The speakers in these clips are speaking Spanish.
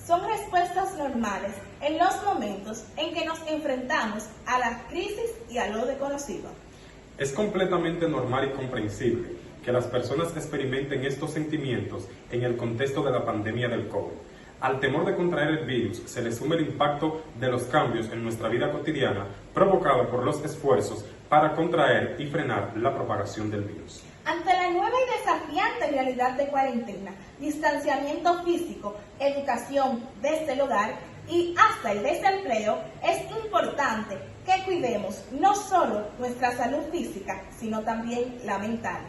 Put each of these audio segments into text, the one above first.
son respuestas normales en los momentos en que nos enfrentamos a la crisis y a lo desconocido. Es completamente normal y comprensible que las personas experimenten estos sentimientos en el contexto de la pandemia del COVID. Al temor de contraer el virus se le suma el impacto de los cambios en nuestra vida cotidiana provocado por los esfuerzos para contraer y frenar la propagación del virus. Ante la nueva y desafiante realidad de cuarentena, distanciamiento físico, educación desde el hogar y hasta el desempleo, es importante que cuidemos no solo nuestra salud física, sino también la mental.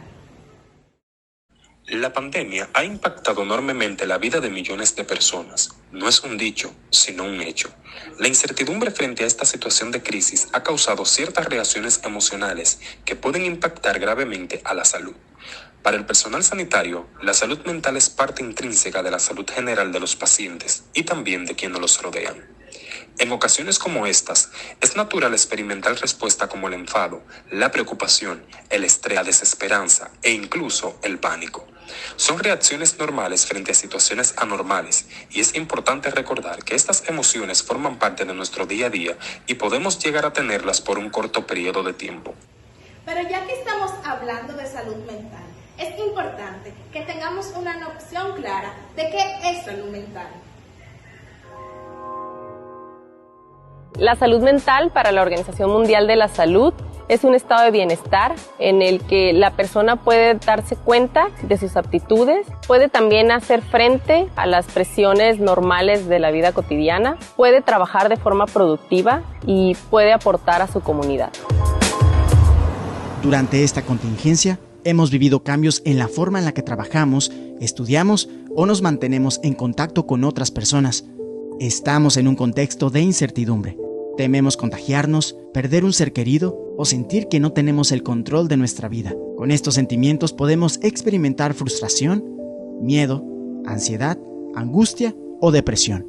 La pandemia ha impactado enormemente la vida de millones de personas. No es un dicho, sino un hecho. La incertidumbre frente a esta situación de crisis ha causado ciertas reacciones emocionales que pueden impactar gravemente a la salud. Para el personal sanitario, la salud mental es parte intrínseca de la salud general de los pacientes y también de quienes los rodean. En ocasiones como estas, es natural experimentar respuestas como el enfado, la preocupación, el estrés, la desesperanza e incluso el pánico. Son reacciones normales frente a situaciones anormales y es importante recordar que estas emociones forman parte de nuestro día a día y podemos llegar a tenerlas por un corto periodo de tiempo. Pero ya que estamos hablando de salud mental, es importante que tengamos una noción clara de qué es salud mental. La salud mental para la Organización Mundial de la Salud es un estado de bienestar en el que la persona puede darse cuenta de sus aptitudes, puede también hacer frente a las presiones normales de la vida cotidiana, puede trabajar de forma productiva y puede aportar a su comunidad. Durante esta contingencia, hemos vivido cambios en la forma en la que trabajamos, estudiamos o nos mantenemos en contacto con otras personas. Estamos en un contexto de incertidumbre. Tememos contagiarnos, perder un ser querido o sentir que no tenemos el control de nuestra vida. Con estos sentimientos podemos experimentar frustración, miedo, ansiedad, angustia o depresión.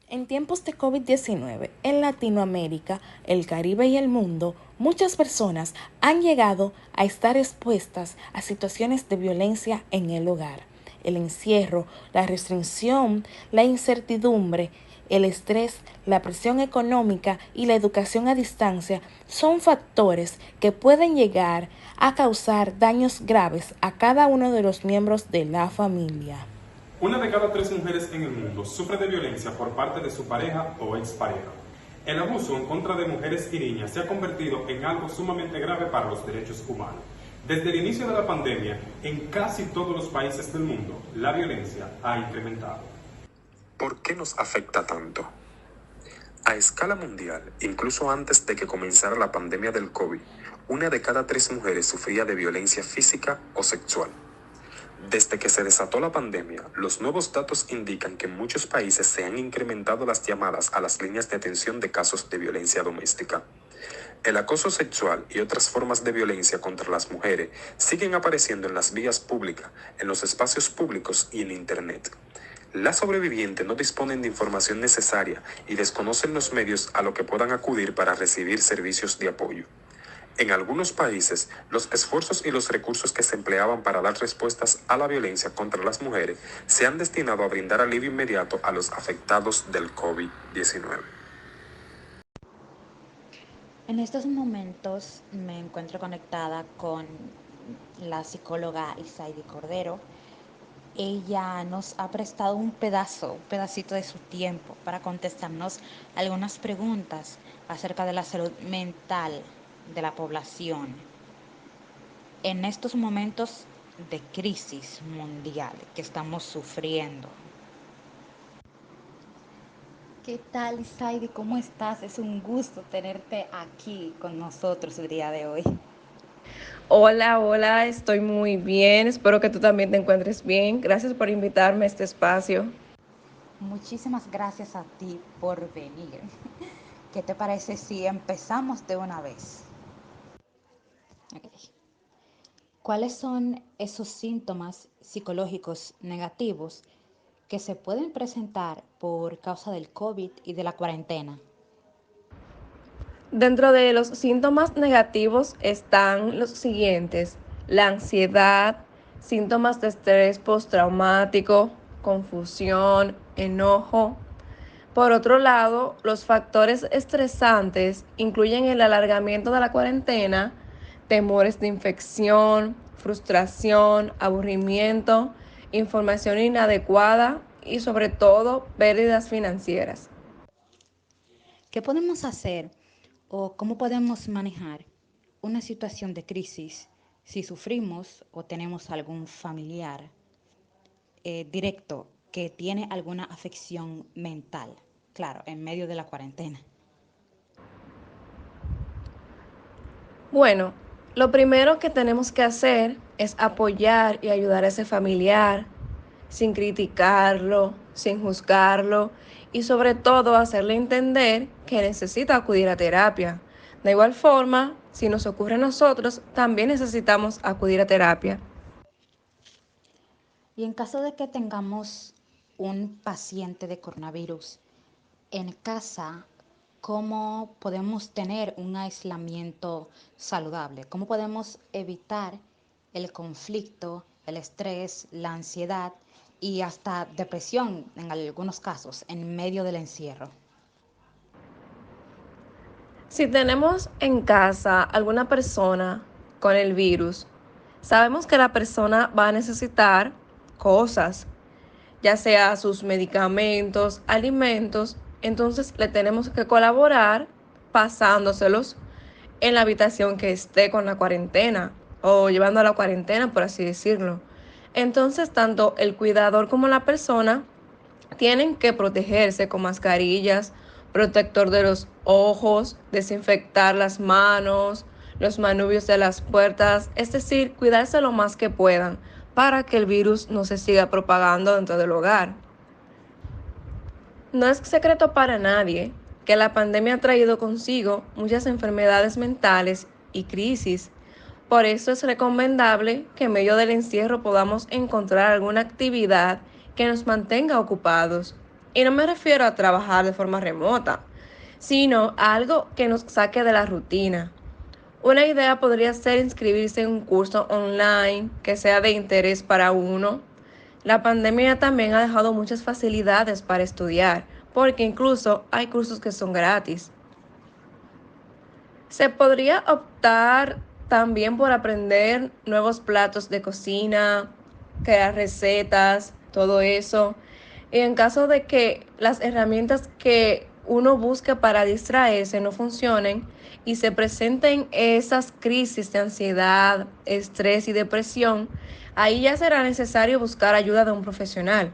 En tiempos de COVID-19, en Latinoamérica, el Caribe y el mundo, muchas personas han llegado a estar expuestas a situaciones de violencia en el hogar. El encierro, la restricción, la incertidumbre, el estrés, la presión económica y la educación a distancia son factores que pueden llegar a causar daños graves a cada uno de los miembros de la familia. 1 de cada 3 mujeres en el mundo sufre de violencia por parte de su pareja o expareja. El abuso en contra de mujeres y niñas se ha convertido en algo sumamente grave para los derechos humanos. Desde el inicio de la pandemia, en casi todos los países del mundo, la violencia ha incrementado. ¿Por qué nos afecta tanto? A escala mundial, incluso antes de que comenzara la pandemia del COVID, 1 de cada 3 mujeres sufría de violencia física o sexual. Desde que se desató la pandemia, los nuevos datos indican que en muchos países se han incrementado las llamadas a las líneas de atención de casos de violencia doméstica. El acoso sexual y otras formas de violencia contra las mujeres siguen apareciendo en las vías públicas, en los espacios públicos y en Internet. Las sobrevivientes no disponen de información necesaria y desconocen los medios a los que puedan acudir para recibir servicios de apoyo. En algunos países, los esfuerzos y los recursos que se empleaban para dar respuestas a la violencia contra las mujeres se han destinado a brindar alivio inmediato a los afectados del COVID-19. En estos momentos me encuentro conectada con la psicóloga Isaidi Cordero. Ella nos ha prestado un pedacito de su tiempo para contestarnos algunas preguntas acerca de la salud mental de la población en estos momentos de crisis mundial que estamos sufriendo. ¿Qué tal, Isaidi? ¿Cómo estás? Es un gusto tenerte aquí con nosotros el día de hoy. Hola, estoy muy bien. Espero que tú también te encuentres bien. Gracias por invitarme a este espacio. Muchísimas gracias a ti por venir. ¿Qué te parece si empezamos de una vez? Okay. ¿Cuáles son esos síntomas psicológicos negativos que se pueden presentar por causa del COVID y de la cuarentena? Dentro de los síntomas negativos están los siguientes: la ansiedad, síntomas de estrés postraumático, confusión, enojo. Por otro lado, los factores estresantes incluyen el alargamiento de la cuarentena, temores de infección, frustración, aburrimiento, información inadecuada y sobre todo pérdidas financieras. ¿Qué podemos hacer o cómo podemos manejar una situación de crisis si sufrimos o tenemos algún familiar directo que tiene alguna afección mental? Claro, en medio de la cuarentena. Bueno, lo primero que tenemos que hacer es apoyar y ayudar a ese familiar sin criticarlo, sin juzgarlo y sobre todo hacerle entender que necesita acudir a terapia. De igual forma, si nos ocurre a nosotros, también necesitamos acudir a terapia. Y en caso de que tengamos un paciente de coronavirus en casa, ¿cómo podemos tener un aislamiento saludable? ¿Cómo podemos evitar el conflicto, el estrés, la ansiedad y hasta depresión en algunos casos en medio del encierro? Si tenemos en casa alguna persona con el virus, sabemos que la persona va a necesitar cosas, ya sea sus medicamentos, alimentos, entonces le tenemos que colaborar pasándoselos en la habitación que esté con la cuarentena o llevando a la cuarentena, por así decirlo. Entonces, tanto el cuidador como la persona tienen que protegerse con mascarillas, protector de los ojos, desinfectar las manos, los manubrios de las puertas, es decir, cuidarse lo más que puedan para que el virus no se siga propagando dentro del hogar. No es secreto para nadie que la pandemia ha traído consigo muchas enfermedades mentales y crisis. Por eso es recomendable que en medio del encierro podamos encontrar alguna actividad que nos mantenga ocupados. Y no me refiero a trabajar de forma remota, sino a algo que nos saque de la rutina. Una idea podría ser inscribirse en un curso online que sea de interés para uno. La pandemia también ha dejado muchas facilidades para estudiar, porque incluso hay cursos que son gratis. Se podría optar también por aprender nuevos platos de cocina, crear recetas, todo eso. Y en caso de que las herramientas que uno busca para distraerse no funcionen y se presenten esas crisis de ansiedad, estrés y depresión, ahí ya será necesario buscar ayuda de un profesional.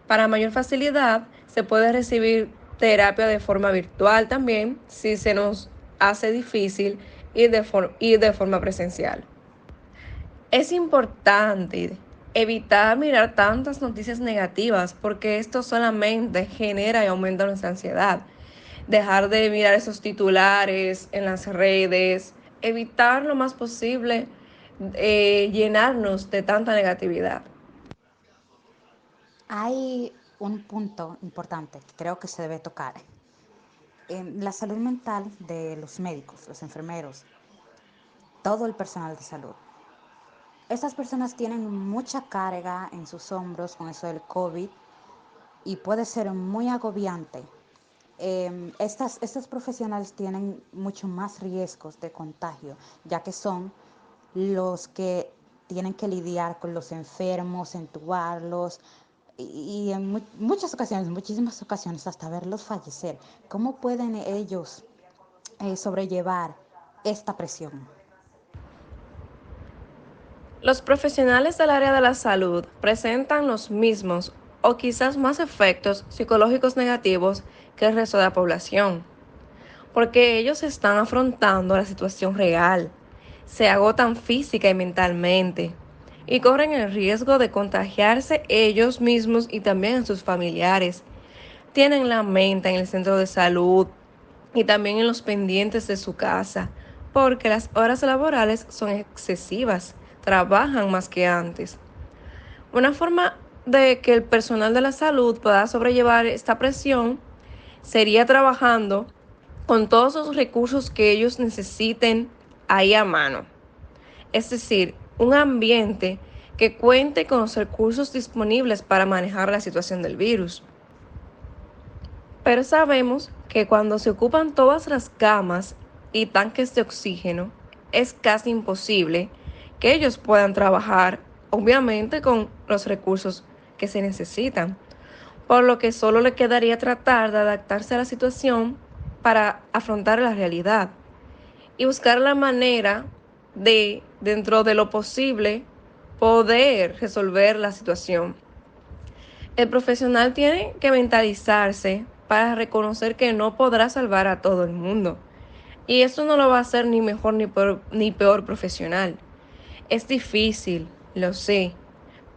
Para mayor facilidad, se puede recibir terapia de forma virtual también, si se nos hace difícil ir de forma presencial. Es importante evitar mirar tantas noticias negativas porque esto solamente genera y aumenta nuestra ansiedad. Dejar de mirar esos titulares en las redes, evitar lo más posible llenarnos de tanta negatividad. Hay un punto importante que creo que se debe tocar. La salud mental de los médicos, los enfermeros, todo el personal de salud. Estas personas tienen mucha carga en sus hombros con eso del COVID y puede ser muy agobiante. Estos profesionales tienen mucho más riesgos de contagio, ya que son los que tienen que lidiar con los enfermos, entubarlos y en muchísimas ocasiones hasta verlos fallecer. ¿Cómo pueden ellos sobrellevar esta presión? Los profesionales del área de la salud presentan los mismos o quizás más efectos psicológicos negativos que el resto de la población, porque ellos están afrontando la situación real, se agotan física y mentalmente y corren el riesgo de contagiarse ellos mismos y también a sus familiares. Tienen la mente en el centro de salud y también en los pendientes de su casa, porque las horas laborales son excesivas, trabajan más que antes. Una forma de que el personal de la salud pueda sobrellevar esta presión sería trabajando con todos los recursos que ellos necesiten ahí a mano. Es decir, un ambiente que cuente con los recursos disponibles para manejar la situación del virus. Pero sabemos que cuando se ocupan todas las camas y tanques de oxígeno, es casi imposible que ellos puedan trabajar, obviamente con los recursos que se necesitan, por lo que solo le quedaría tratar de adaptarse a la situación para afrontar la realidad y buscar la manera de, dentro de lo posible, poder resolver la situación. El profesional tiene que mentalizarse para reconocer que no podrá salvar a todo el mundo. Y eso no lo va a hacer ni mejor ni peor profesional. Es difícil, lo sé,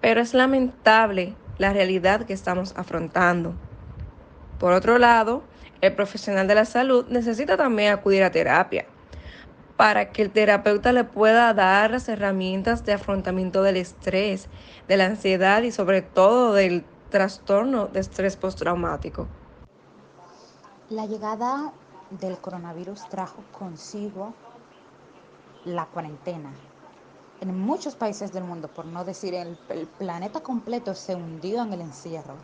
pero es lamentable la realidad que estamos afrontando. Por otro lado, el profesional de la salud necesita también acudir a terapia para que el terapeuta le pueda dar las herramientas de afrontamiento del estrés, de la ansiedad y sobre todo del trastorno de estrés postraumático. La llegada del coronavirus trajo consigo la cuarentena. En muchos países del mundo, por no decir el planeta completo, se hundió en el encierro.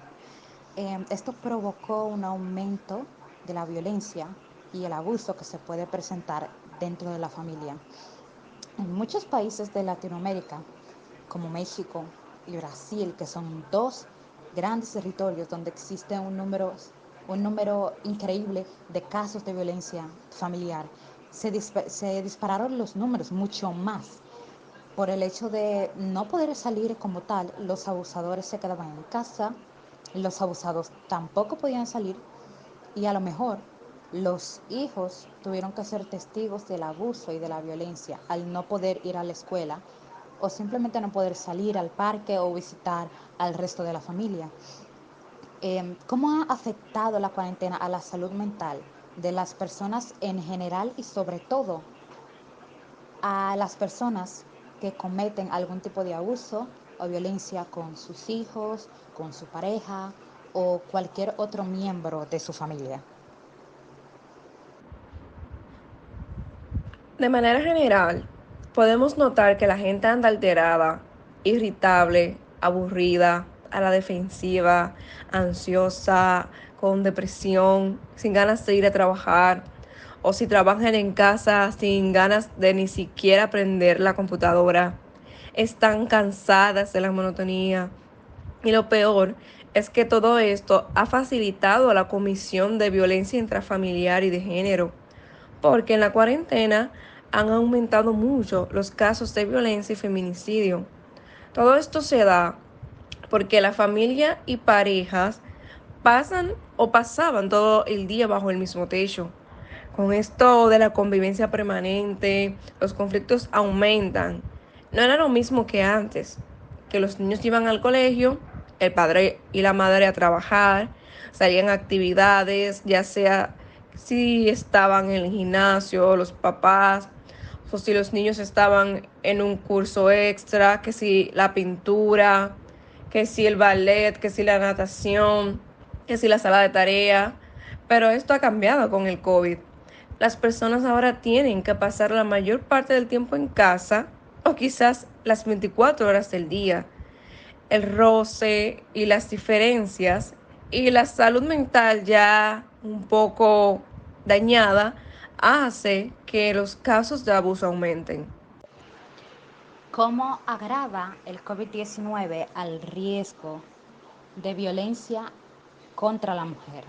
Esto provocó un aumento de la violencia y el abuso que se puede presentar dentro de la familia. En muchos países de Latinoamérica, como México y Brasil, que son dos grandes territorios donde existe un número increíble de casos de violencia familiar, se dispararon los números mucho más. Por el hecho de no poder salir como tal, los abusadores se quedaban en casa, los abusados tampoco podían salir y a lo mejor los hijos tuvieron que ser testigos del abuso y de la violencia al no poder ir a la escuela o simplemente no poder salir al parque o visitar al resto de la familia. ¿Cómo ha afectado la cuarentena a la salud mental de las personas en general y sobre todo a las personas que cometen algún tipo de abuso o violencia con sus hijos, con su pareja o cualquier otro miembro de su familia? De manera general, podemos notar que la gente anda alterada, irritable, aburrida, a la defensiva, ansiosa, con depresión, sin ganas de ir a trabajar, o si trabajan en casa sin ganas de ni siquiera prender la computadora. Están cansadas de la monotonía. Y lo peor es que todo esto ha facilitado la comisión de violencia intrafamiliar y de género, porque en la cuarentena han aumentado mucho los casos de violencia y feminicidio. Todo esto se da porque la familia y parejas pasan o pasaban todo el día bajo el mismo techo. Con esto de la convivencia permanente, los conflictos aumentan. No era lo mismo que antes, que los niños iban al colegio, el padre y la madre a trabajar, salían a actividades, ya sea si estaban en el gimnasio, los papás, o si los niños estaban en un curso extra, que si la pintura, que si el ballet, que si la natación, que si la sala de tarea. Pero esto ha cambiado con el COVID. Las personas ahora tienen que pasar la mayor parte del tiempo en casa o quizás las 24 horas del día. El roce y las diferencias y la salud mental ya un poco dañada hace que los casos de abuso aumenten. ¿Cómo agrava el COVID-19 al riesgo de violencia contra la mujer?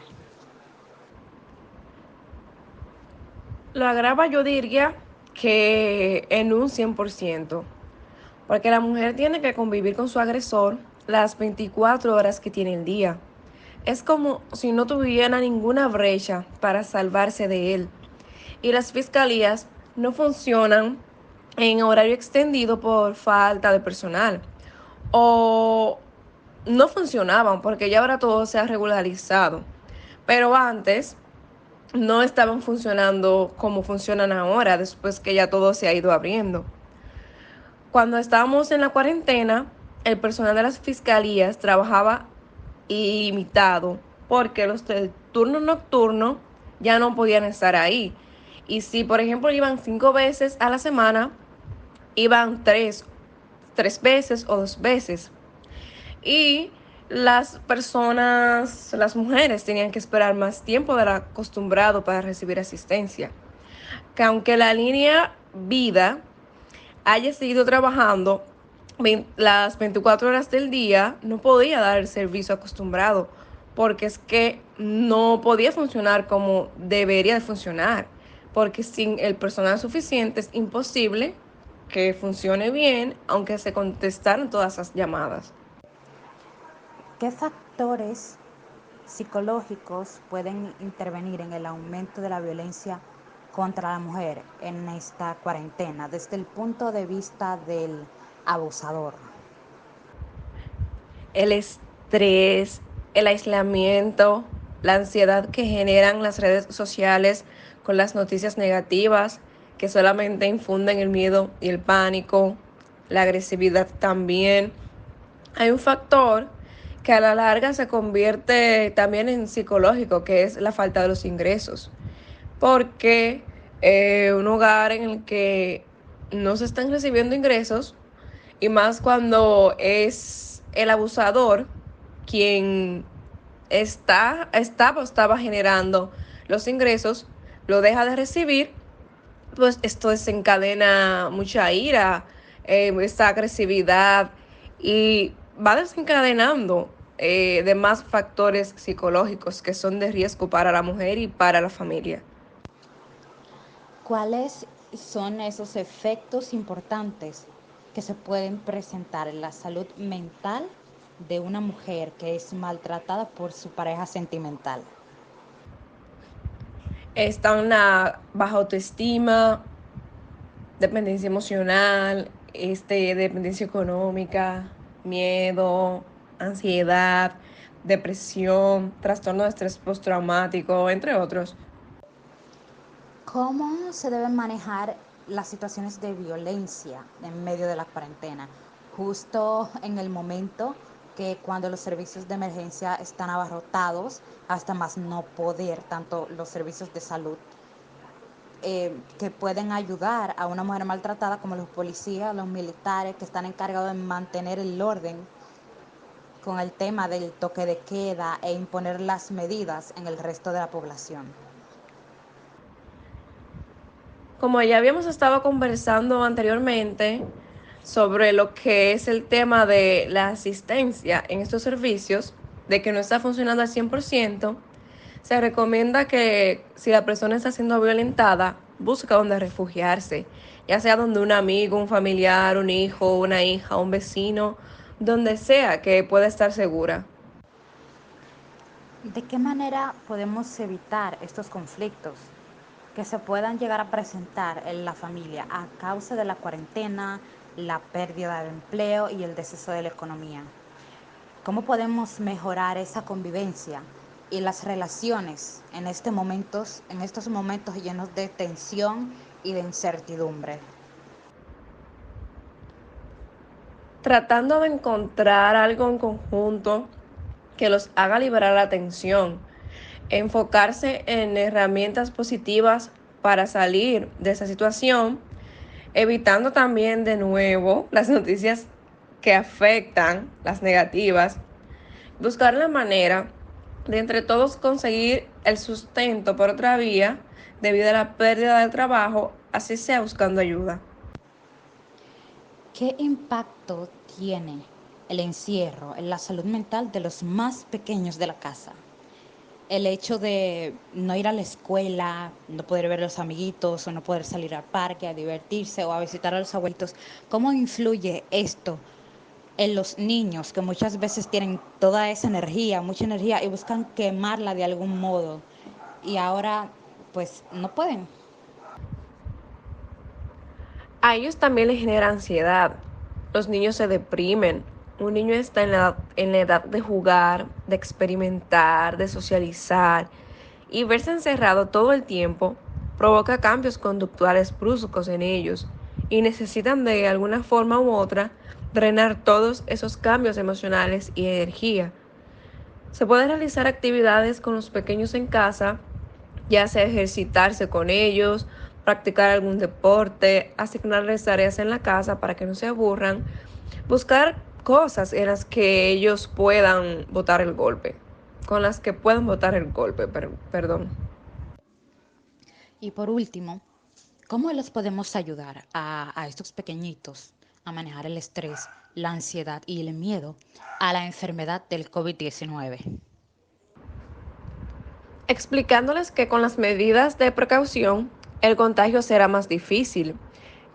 Lo agrava, yo diría que en un 100%, porque la mujer tiene que convivir con su agresor las 24 horas que tiene el día. Es como si no tuviera ninguna brecha para salvarse de él. Y las fiscalías no funcionan en horario extendido por falta de personal. O no funcionaban porque ya ahora todo se ha regularizado. Pero antes no estaban funcionando como funcionan ahora, después que ya todo se ha ido abriendo. Cuando estábamos en la cuarentena, el personal de las fiscalías trabajaba ilimitado porque los del turno nocturno ya no podían estar ahí. Y si, por ejemplo, iban 5 veces a la semana, iban 3 3 veces o 2 veces. Y las mujeres tenían que esperar más tiempo del acostumbrado para recibir asistencia. Que aunque la línea Vida haya seguido trabajando las 24 horas del día, no podía dar el servicio acostumbrado, porque es que no podía funcionar como debería de funcionar, porque sin el personal suficiente es imposible que funcione bien, aunque se contestaran todas las llamadas. ¿Qué factores psicológicos pueden intervenir en el aumento de la violencia contra la mujer en esta cuarentena desde el punto de vista del abusador? El estrés, el aislamiento, la ansiedad que generan las redes sociales con las noticias negativas que solamente infunden el miedo y el pánico, la agresividad también. Hay un factor que a la larga se convierte también en psicológico, que es la falta de los ingresos. Porque un hogar en el que no se están recibiendo ingresos, y más cuando es el abusador quien estaba generando los ingresos, lo deja de recibir, pues esto desencadena mucha ira, esta agresividad, y va desencadenando demás factores psicológicos que son de riesgo para la mujer y para la familia. ¿Cuáles son esos efectos importantes que se pueden presentar en la salud mental de una mujer que es maltratada por su pareja sentimental? Están la baja autoestima, dependencia emocional, dependencia económica, miedo, ansiedad, depresión, trastorno de estrés postraumático, entre otros. ¿Cómo se deben manejar las situaciones de violencia en medio de la cuarentena? Justo en el momento que cuando los servicios de emergencia están abarrotados, hasta más no poder, tanto los servicios de salud que pueden ayudar a una mujer maltratada, como los policías, los militares que están encargados de mantener el orden con el tema del toque de queda e imponer las medidas en el resto de la población. Como ya habíamos estado conversando anteriormente sobre lo que es el tema de la asistencia en estos servicios, de que no está funcionando al 100%, se recomienda que si la persona está siendo violentada, busca donde refugiarse, ya sea donde un amigo, un familiar, un hijo, una hija, un vecino, donde sea que pueda estar segura. ¿De qué manera podemos evitar estos conflictos que se puedan llegar a presentar en la familia a causa de la cuarentena, la pérdida de empleo y el deceso de la economía? ¿Cómo podemos mejorar esa convivencia y las relaciones en estos momentos llenos de tensión y de incertidumbre? Tratando de encontrar algo en conjunto que los haga liberar la tensión, enfocarse en herramientas positivas para salir de esa situación, evitando también de nuevo las noticias que afectan, las negativas, buscar la manera de entre todos conseguir el sustento por otra vía debido a la pérdida del trabajo, así sea buscando ayuda. ¿Qué impacto tiene el encierro en la salud mental de los más pequeños de la casa? El hecho de no ir a la escuela, no poder ver a los amiguitos o no poder salir al parque a divertirse o a visitar a los abuelitos, ¿cómo influye esto en los niños que muchas veces tienen toda esa energía, mucha energía y buscan quemarla de algún modo y ahora pues no pueden? A ellos también les genera ansiedad. Los niños se deprimen. Un niño está en la edad de jugar, de experimentar, de socializar, y verse encerrado todo el tiempo provoca cambios conductuales bruscos en ellos y necesitan de alguna forma u otra drenar todos esos cambios emocionales y energía. Se pueden realizar actividades con los pequeños en casa, ya sea ejercitarse con ellos, practicar algún deporte, asignarles tareas en la casa para que no se aburran, buscar cosas en las que ellos puedan botar el golpe, con las que puedan botar el golpe, perdón. Y por último, ¿cómo les podemos ayudar a estos pequeñitos a manejar el estrés, la ansiedad y el miedo a la enfermedad del COVID-19? Explicándoles que con las medidas de precaución el contagio será más difícil,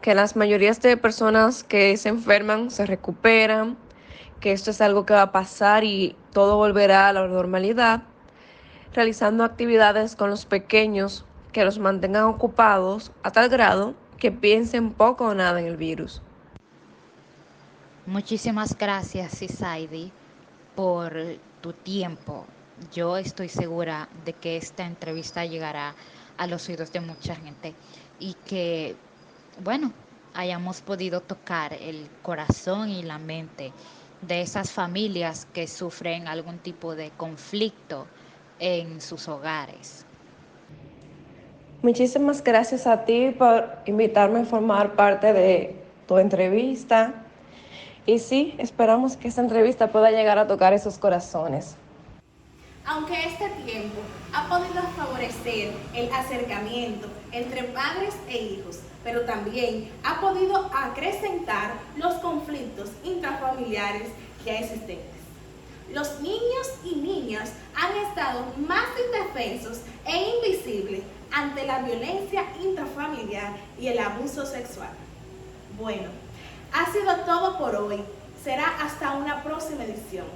que las mayorías de personas que se enferman se recuperan, que esto es algo que va a pasar y todo volverá a la normalidad, realizando actividades con los pequeños que los mantengan ocupados a tal grado que piensen poco o nada en el virus. Muchísimas gracias, Isaidi, por tu tiempo. Yo estoy segura de que esta entrevista llegará a los oídos de mucha gente y que, bueno, hayamos podido tocar el corazón y la mente de esas familias que sufren algún tipo de conflicto en sus hogares. Muchísimas gracias a ti por invitarme a formar parte de tu entrevista. Y sí, esperamos que esta entrevista pueda llegar a tocar esos corazones. Aunque este tiempo ha podido favorecer el acercamiento entre padres e hijos, pero también ha podido acrecentar los conflictos intrafamiliares ya existentes. Los niños y niñas han estado más indefensos e invisibles ante la violencia intrafamiliar y el abuso sexual. Bueno, ha sido todo por hoy. Será hasta una próxima edición.